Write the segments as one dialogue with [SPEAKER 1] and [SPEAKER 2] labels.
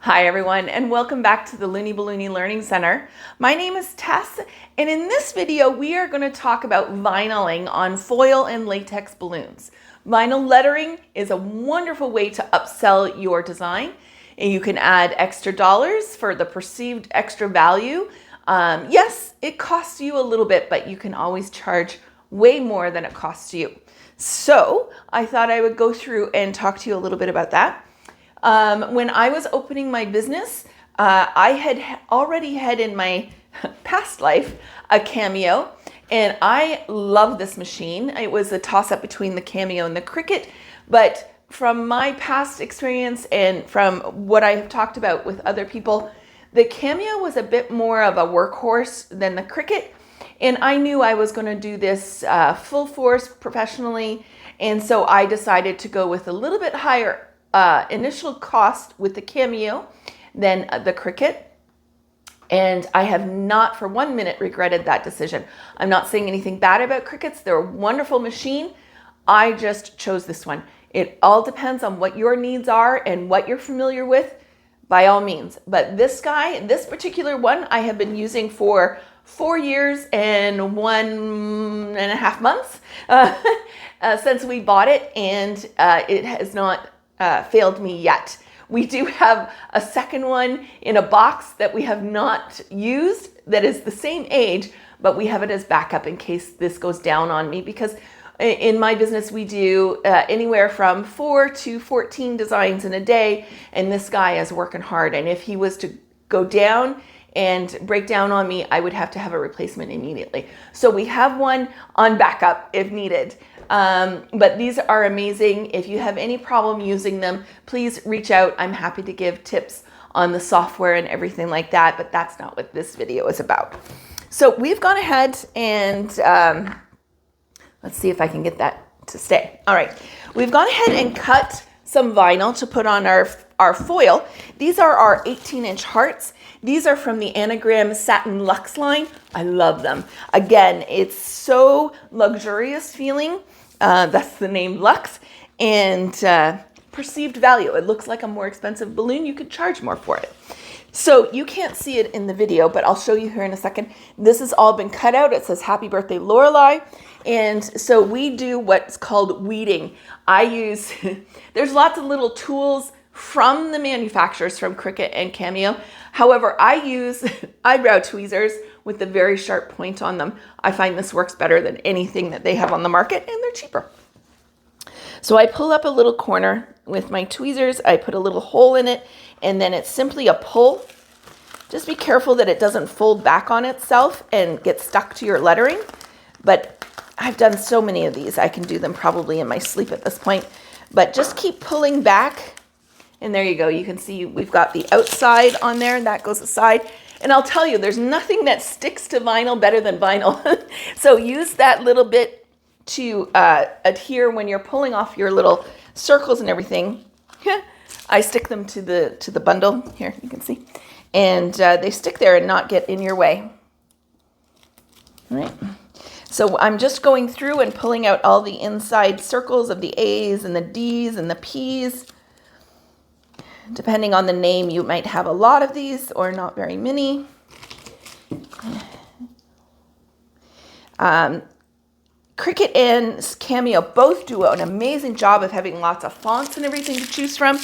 [SPEAKER 1] Hi everyone, and welcome back to the Looney Balloony Learning Center. My name is Tess, and in this video we are going to talk about vinyling on foil and latex balloons. Vinyl lettering is a wonderful way to upsell your design, and you can add extra dollars for the perceived extra value. Yes, it costs you a little bit, but you can always charge way more than it costs you. So I thought I would go through and talk to you a little bit about that. When I was opening my business, I had already had in my past life a Cameo, and I love this machine. It was a toss-up between the Cameo and the Cricut, but from my past experience and from what I have talked about with other people, the Cameo was a bit more of a workhorse than the Cricut, and I knew I was going to do this full force professionally, and so I decided to go with a little bit higher initial cost with the Cameo than the Cricut, and I have not for 1 minute regretted that decision. I'm not saying anything bad about Cricuts. They're a wonderful machine. I just chose this one. It all depends on what your needs are and what you're familiar with, by all means. But this particular one, I have been using for 4 years and 1.5 months since we bought it, and it has not failed me yet. We do have a second one in a box that we have not used that is the same age, but we have it as backup in case this goes down on me, because in my business we do anywhere from 4 to 14 designs in a day, and this guy is working hard, and if he was to go down and break down on me, I would have to have a replacement immediately. So we have one on backup if needed. But these are amazing. If you have any problem using them, please reach out. I'm happy to give tips on the software and everything like that, but that's not what this video is about. So we've gone ahead and let's see if I can get that to stay. All right, we've gone ahead and cut some vinyl to put on our foil. These are our 18-inch hearts. These are from the Anagram Satin Luxe line. I love them. Again, it's so luxurious feeling. That's the name Luxe. And perceived value. It looks like a more expensive balloon. You could charge more for it. So you can't see it in the video, but I'll show you here in a second. This has all been cut out. It says Happy Birthday Lorelei. And so we do what's called weeding. There's lots of little tools from the manufacturers, from Cricut and Cameo. However, I use eyebrow tweezers with the very sharp point on them. I find this works better than anything that they have on the market, and they're cheaper. So I pull up a little corner with my tweezers. I put a little hole in it, and then it's simply a pull. Just be careful that it doesn't fold back on itself and get stuck to your lettering. But I've done so many of these. I can do them probably in my sleep at this point. But just keep pulling back. And there you go. You can see we've got the outside on there, and that goes aside. And I'll tell you, there's nothing that sticks to vinyl better than vinyl. So use that little bit to adhere when you're pulling off your little circles and everything. I stick them to the bundle. Here, you can see. And they stick there and not get in your way. All right. So I'm just going through and pulling out all the inside circles of the A's and the D's and the P's. Depending on the name, you might have a lot of these or not very many. Cricut and Cameo both do an amazing job of having lots of fonts and everything to choose from.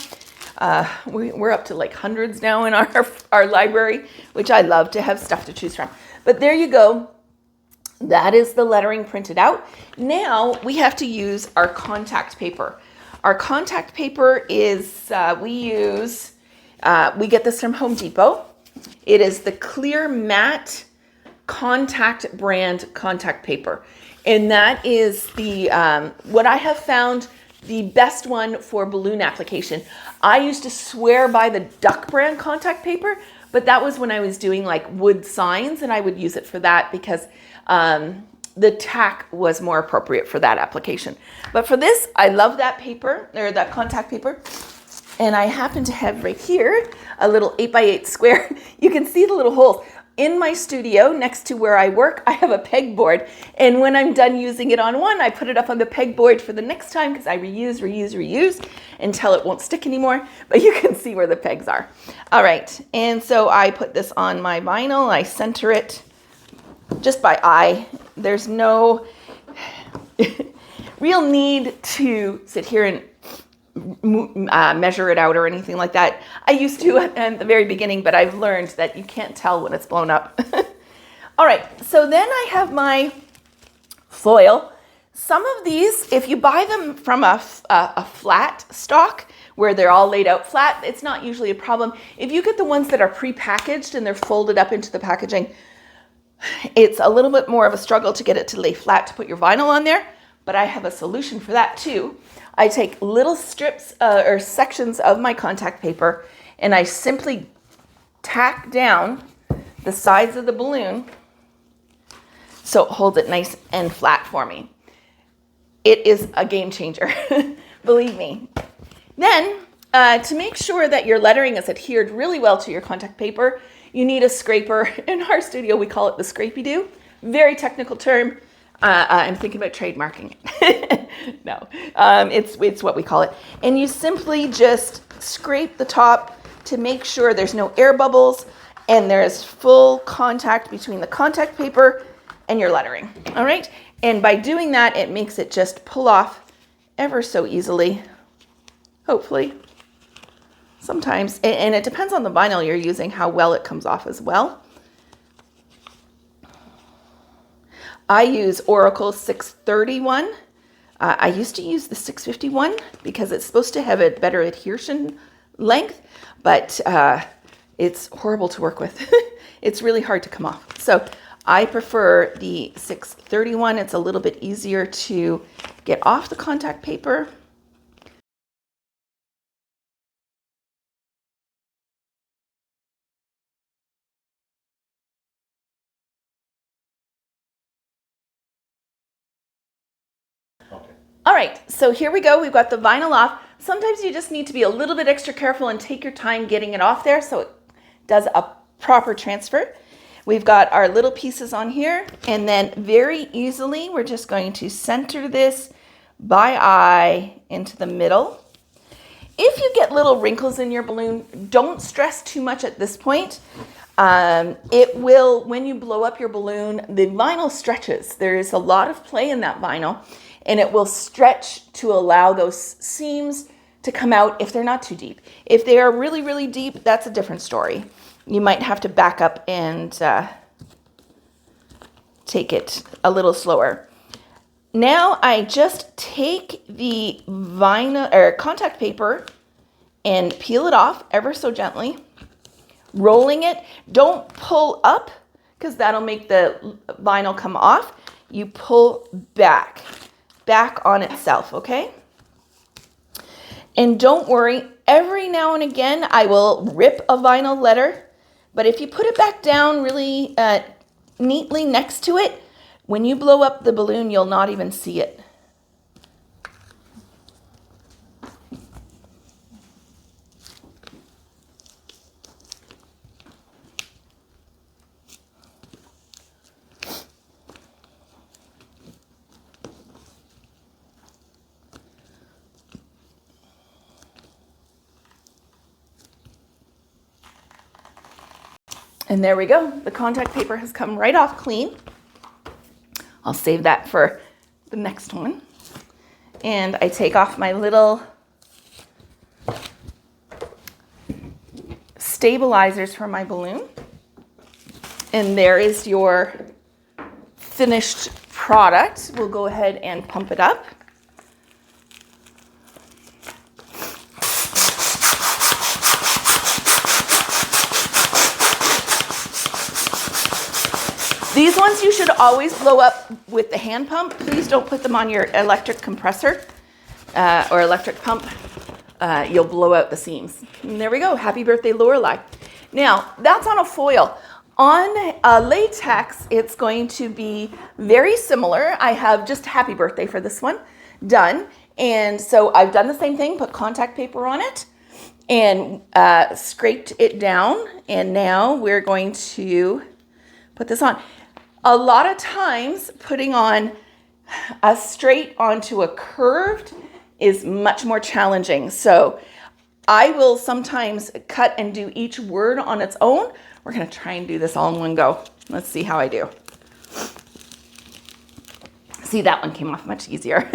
[SPEAKER 1] We're up to like hundreds now in our library, which I love to have stuff to choose from. But there you go. That is the lettering printed out. Now we have to use our contact paper. Our contact paper is, we get this from Home Depot. It is the Clear Matte Contact brand contact paper. And that is what I have found the best one for balloon application. I used to swear by the Duck brand contact paper, but that was when I was doing like wood signs, and I would use it for that because the tack was more appropriate for that application. But for this, I love that paper, or that contact paper. And I happen to have right here a little 8x8 square. You can see the little holes. in my studio next to where I work, I have a pegboard. And when I'm done using it on one, I put it up on the pegboard for the next time because I reuse until it won't stick anymore. But you can see where the pegs are. All right, and so I put this on my vinyl. I center it just by eye. There's no real need to sit here and measure it out or anything like that. I used to at the very beginning, but I've learned that you can't tell when it's blown up. All right, so then I have my foil. Some of these, if you buy them from a flat stock where they're all laid out flat, it's not usually a problem. If you get the ones that are pre-packaged and they're folded up into the packaging, it's a little bit more of a struggle to get it to lay flat to put your vinyl on there, but I have a solution for that too. I take little strips or sections of my contact paper and I simply tack down the sides of the balloon so it holds it nice and flat for me. It is a game changer, believe me. Then, to make sure that your lettering is adhered really well to your contact paper, you need a scraper. In our studio, we call it the scrapey-doo. Very technical term. I'm thinking about trademarking it. No, it's what we call it. And you simply just scrape the top to make sure there's no air bubbles and there's full contact between the contact paper and your lettering. All right. And by doing that, it makes it just pull off ever so easily, hopefully. Sometimes, and it depends on the vinyl you're using, how well it comes off as well. I use Oracle 631. I used to use the 651 because it's supposed to have a better adhesion length, but it's horrible to work with. It's really hard to come off. So I prefer the 631. It's a little bit easier to get off the contact paper. All right, so here we go. We've got the vinyl off. Sometimes you just need to be a little bit extra careful and take your time getting it off there so it does a proper transfer. We've got our little pieces on here, and then very easily we're just going to center this by eye into the middle. If you get little wrinkles in your balloon, don't stress too much at this point. It will, when you blow up your balloon, the vinyl stretches. There is a lot of play in that vinyl, and it will stretch to allow those seams to come out if they're not too deep. If they are really, really deep, that's a different story. You might have to back up and take it a little slower. Now I just take the vinyl or contact paper and peel it off ever so gently, rolling it. Don't pull up because that'll make the vinyl come off. You pull back on itself, okay? And don't worry, every now and again I will rip a vinyl letter, but if you put it back down really neatly next to it, when you blow up the balloon, you'll not even see it. And there we go. The contact paper has come right off clean. I'll save that for the next one. And I take off my little stabilizers for my balloon. And there is your finished product. We'll go ahead and pump it up. These ones you should always blow up with the hand pump. Please don't put them on your electric compressor or electric pump. You'll blow out the seams. And there we go. Happy birthday, Lorelei. Now, that's on a foil. On a latex, it's going to be very similar. I have just happy birthday for this one done. And so I've done the same thing, put contact paper on it and scraped it down. And now we're going to put this on. A lot of times putting on a straight onto a curved is much more challenging. So I will sometimes cut and do each word on its own. We're gonna try and do this all in one go. Let's see how I do. See, that one came off much easier.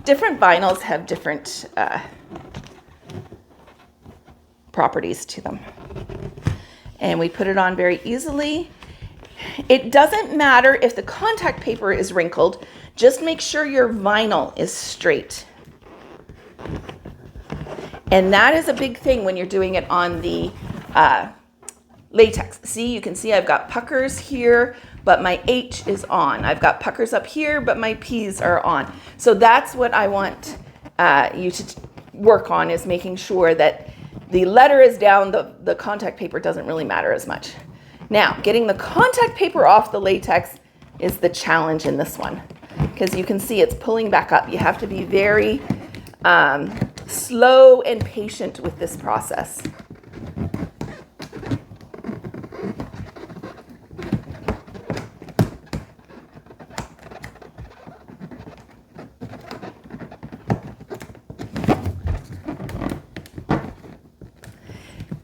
[SPEAKER 1] Different vinyls have different properties to them. And we put it on very easily. It doesn't matter if the contact paper is wrinkled, just make sure your vinyl is straight. And that is a big thing when you're doing it on the latex. See, you can see I've got puckers here, but my H is on. I've got puckers up here, but my P's are on. So that's what I want you to work on, is making sure that the letter is down, the contact paper doesn't really matter as much. Now, getting the contact paper off the latex is the challenge in this one, because you can see it's pulling back up. You have to be very slow and patient with this process.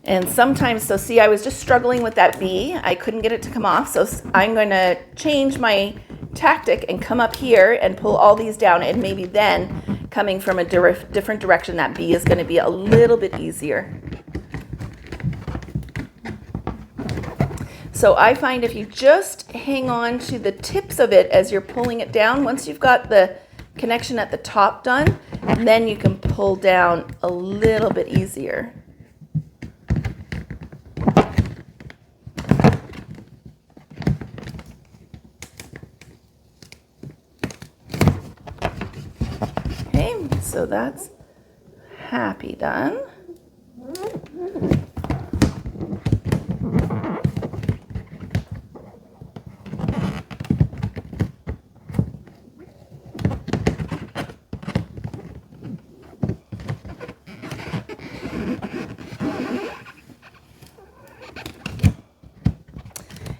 [SPEAKER 1] And sometimes, so see, I was just struggling with that B. I couldn't get it to come off. So I'm going to change my tactic and come up here and pull all these down. And maybe then coming from a different direction, that B is going to be a little bit easier. So I find if you just hang on to the tips of it as you're pulling it down, once you've got the connection at the top done, then you can pull down a little bit easier. So that's happy done.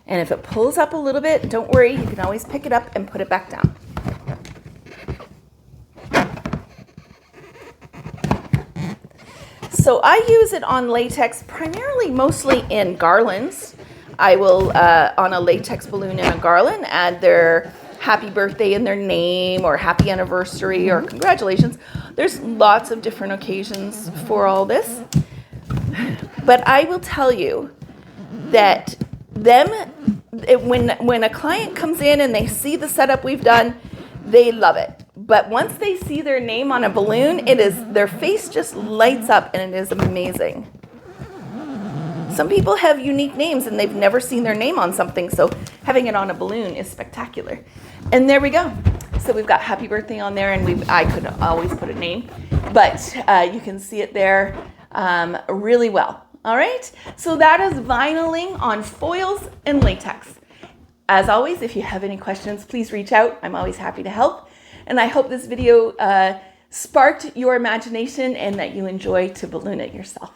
[SPEAKER 1] And if it pulls up a little bit, don't worry, you can always pick it up and put it back down. So I use it on latex primarily, mostly in garlands. I will, on a latex balloon in a garland, add their happy birthday in their name, or happy anniversary, or congratulations. There's lots of different occasions for all this. But I will tell you that when a client comes in and they see the setup we've done, they love it. But once they see their name on a balloon, their face just lights up, and it is amazing. Some people have unique names and they've never seen their name on something, so having it on a balloon is spectacular. And there we go. So we've got happy birthday on there, and I could always put a name, but you can see it there really well. All right, so that is vinyling on foils and latex. As always, if you have any questions, please reach out. I'm always happy to help. And I hope this video sparked your imagination and that you enjoy to balloon it yourself.